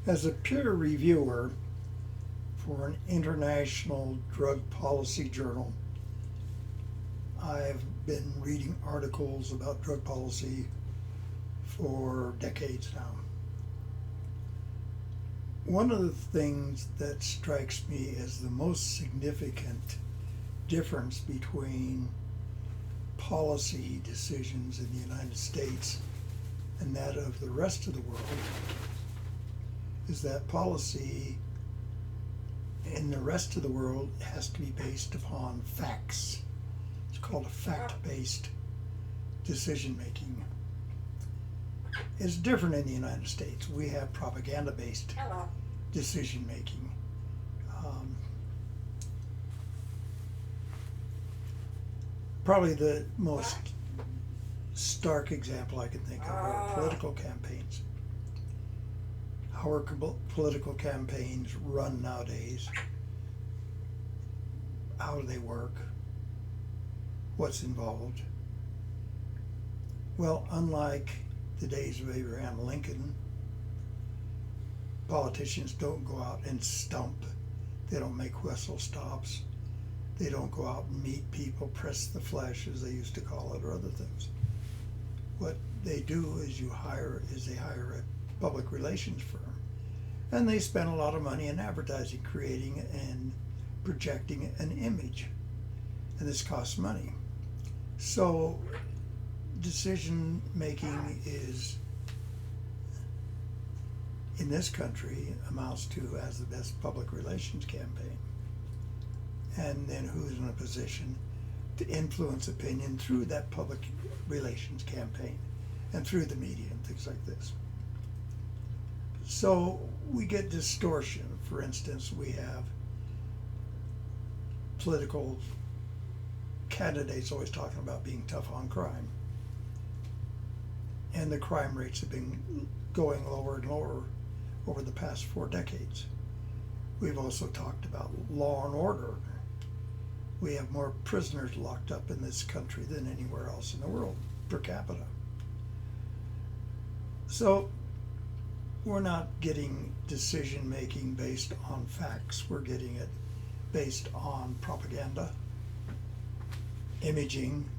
As a peer reviewer for an international drug policy journal, I've been reading articles about drug policy for decades now. One of the things that strikes me as the most significant difference between policy decisions in the United States and that of the rest of the world is that policy in the rest of the world has to be based upon facts. It's called a fact-based decision making. It's different in the United States. We have propaganda-based decision making. Probably the most stark example I can think of are political campaigns. How are political campaigns run nowadays? How do they work? What's involved? Well, unlike the days of Abraham Lincoln, politicians don't go out and stump. They don't make whistle stops. They don't go out and meet people, press the flesh, as they used to call it, or other things. What they do is they hire a public relations firm, and they spend a lot of money in advertising, creating and projecting an image, and this costs money. So decision making is, in this country, amounts to as the best public relations campaign, and then who's in a position to influence opinion through that public relations campaign and through the media and things like this. So we get distortion. For instance, we have political candidates always talking about being tough on crime, and the crime rates have been going lower and lower over the past 4 decades. We've also talked about law and order. We have more prisoners locked up in this country than anywhere else in the world per capita. So we're not getting decision making based on facts. We're getting it based on propaganda, imaging,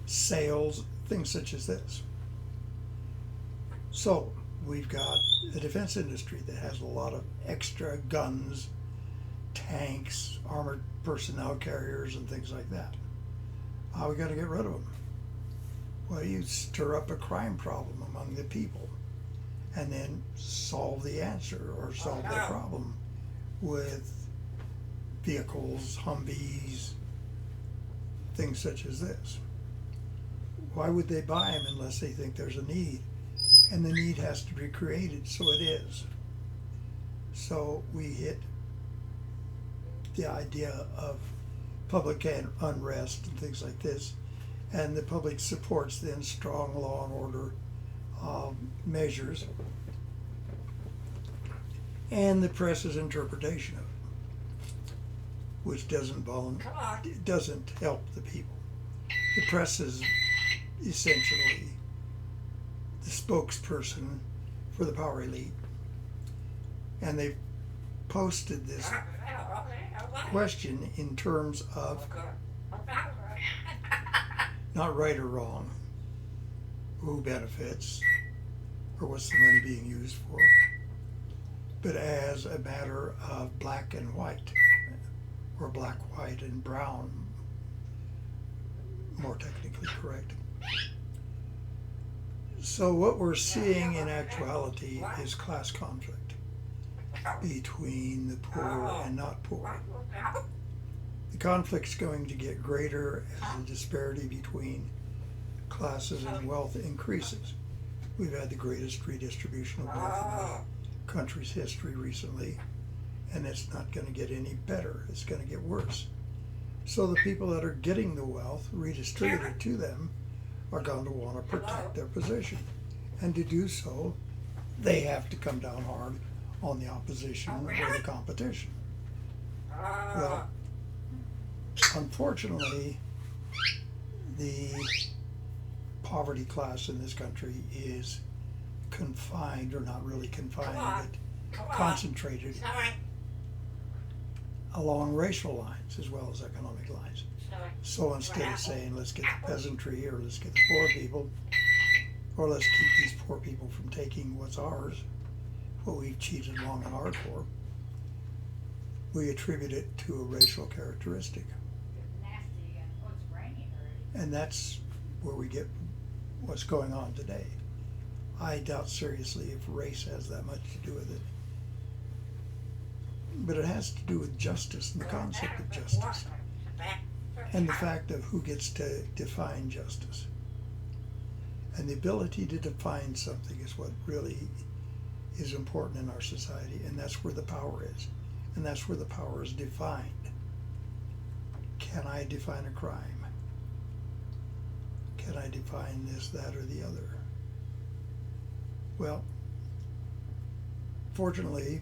sales, things such as this. So we've got a defense industry that has a lot of extra guns, tanks, armored personnel carriers, and things like that. How are we going to get rid of them? Well, you stir up a crime problem among the people and then solve the answer or solve the problem with vehicles, Humvees, things such as this. Why would they buy them unless they think there's a need? And the need has to be created, so it is. So we hit the idea of public unrest and things like this, and the public supports then strong law and order measures, and the press's interpretation of it, which doesn't help the people. The press is essentially the spokesperson for the power elite, and they've posted this question in terms of not right or wrong, who benefits, or what's the money being used for, but as a matter of black and white, or black, white, and brown, more technically correct. So what we're seeing in actuality is class conflict between the poor and not poor. The conflict's going to get greater as the disparity between classes and wealth increases. We've had the greatest redistribution of wealth in the country's history recently, and it's not going to get any better. It's going to get worse. So the people that are getting the wealth redistributed to them are going to want to protect their position. And to do so, they have to come down hard on the opposition or the competition. Well, unfortunately, the poverty class in this country is confined, or not really confined, but concentrated along racial lines as well as economic lines. So instead of saying, let's get the peasantry, or let's get the poor people, or let's keep these poor people from taking what's ours, what we've cheated long and hard for, we attribute it to a racial characteristic. And that's where we get what's going on today. I doubt seriously if race has that much to do with it. But it has to do with justice and the concept of justice, and the fact of who gets to define justice. And the ability to define something is what really is important in our society, and that's where the power is. And that's where the power is defined. Can I define a crime? Can I define this, that, or the other? Well, fortunately,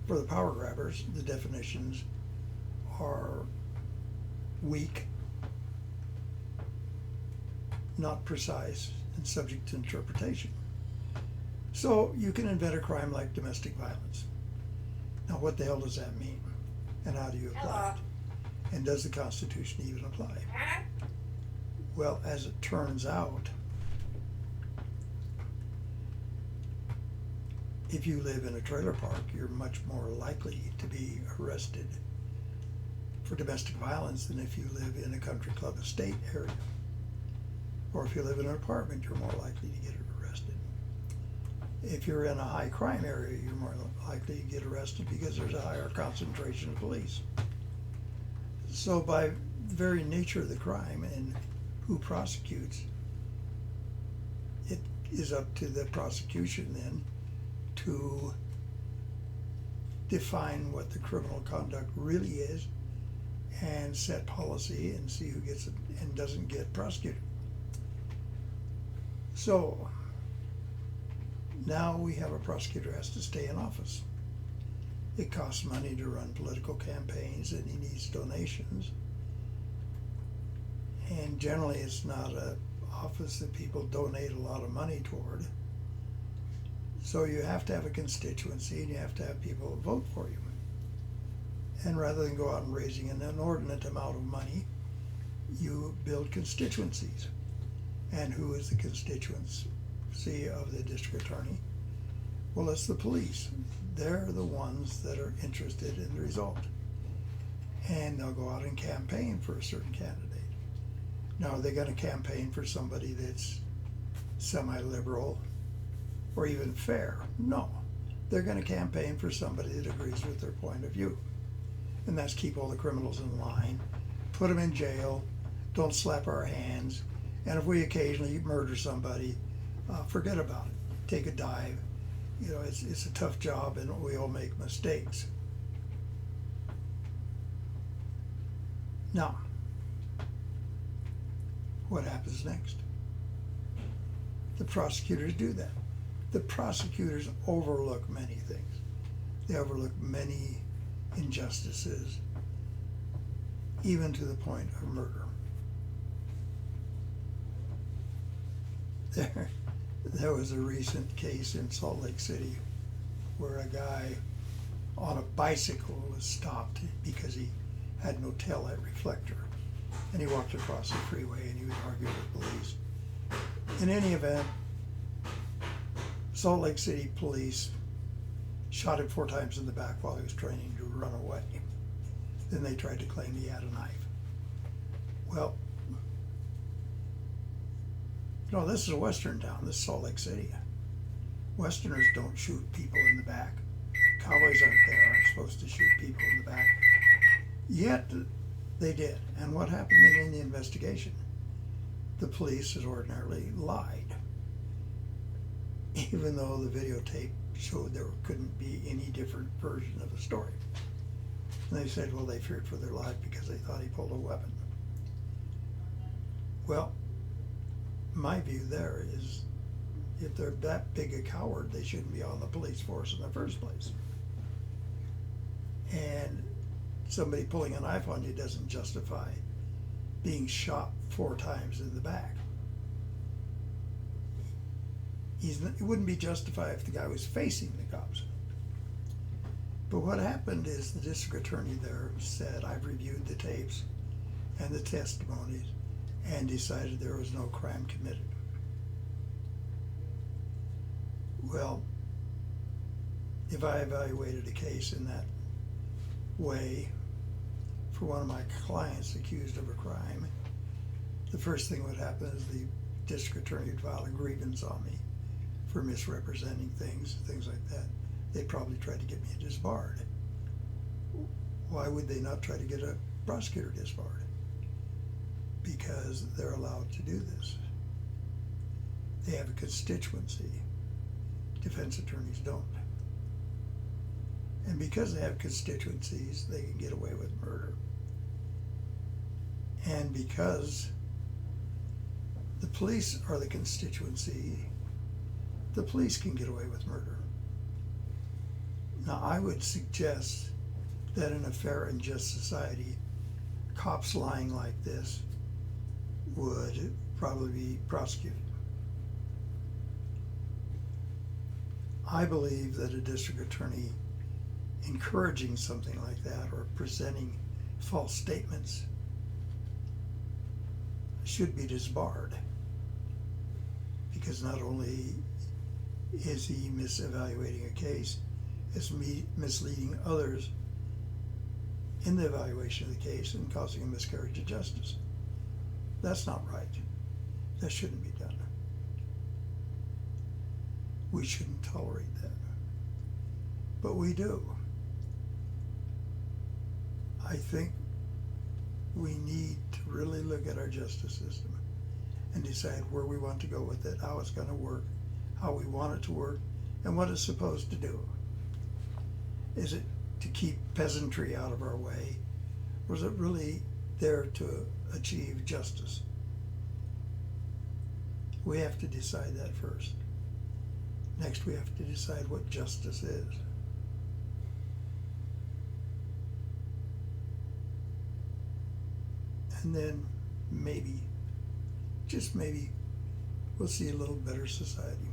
for the power grabbers, the definitions are weak, not precise, and subject to interpretation. So you can invent a crime like domestic violence. Now, what the hell does that mean? And how do you apply it? And does the Constitution even apply? Well, as it turns out, if you live in a trailer park, you're much more likely to be arrested for domestic violence than if you live in a country club estate area. Or if you live in an apartment, you're more likely to get arrested. If you're in a high crime area, you're more likely to get arrested because there's a higher concentration of police. So by the very nature of the crime and who prosecutes, it is up to the prosecution then to define what the criminal conduct really is and set policy and see who gets it and doesn't get prosecuted. So now we have a prosecutor who has to stay in office. It costs money to run political campaigns, and he needs donations. And generally it's not an office that people donate a lot of money toward. So you have to have a constituency, and you have to have people vote for you. And rather than go out and raising an inordinate amount of money, you build constituencies. And who is the constituency of the district attorney? Well, it's the police. They're the ones that are interested in the result. And they'll go out and campaign for a certain candidate. Now, are they going to campaign for somebody that's semi-liberal or even fair? No. They're going to campaign for somebody that agrees with their point of view. And that's keep all the criminals in line, put them in jail, don't slap our hands, and if we occasionally murder somebody, forget about it. Take a dive. You know, it's a tough job, and we all make mistakes. Now, what happens next? The prosecutors do that. The prosecutors overlook many things. They overlook many injustices, even to the point of murder. There was a recent case in Salt Lake City where a guy on a bicycle was stopped because he had no taillight reflector, and he walked across the freeway and he was arguing with police. In any event, Salt Lake City police shot him 4 times in the back while he was training to run away. Then they tried to claim he had a knife. Well, no, this is a western town. This is Salt Lake City. Westerners don't shoot people in the back. Cowboys aren't supposed to shoot people in the back. Yet they did. And what happened in the investigation? The police has ordinarily lied, even though the videotape showed there couldn't be any different version of the story. And they said, well, they feared for their life because they thought he pulled a weapon. Well, my view there is, if they're that big a coward, they shouldn't be on the police force in the first place. And somebody pulling a knife on you doesn't justify being shot 4 times in the back. It wouldn't be justified if the guy was facing the cops. But what happened is the district attorney there said, I've reviewed the tapes and the testimonies and decided there was no crime committed. Well, if I evaluated a case in that way for one of my clients accused of a crime, the first thing that would happen is the district attorney would file a grievance on me for misrepresenting things like that. They'd probably try to get me disbarred. Why would they not try to get a prosecutor disbarred? Because they're allowed to do this. They have a constituency. Defense attorneys don't. And because they have constituencies, they can get away with murder. And because the police are the constituency, the police can get away with murder. Now, I would suggest that in a fair and just society, cops lying like this would probably be prosecuted. I believe that a district attorney encouraging something like that or presenting false statements should be disbarred, because not only is he misevaluating a case, it's misleading others in the evaluation of the case and causing a miscarriage of justice. That's not right. That shouldn't be done. We shouldn't tolerate that. But we do. I think we need to really look at our justice system and decide where we want to go with it, how it's going to work, how we want it to work, and what it's supposed to do. Is it to keep peasantry out of our way, or is it really there to achieve justice? We have to decide that first. Next, we have to decide what justice is. And then maybe, just maybe, we'll see a little better society.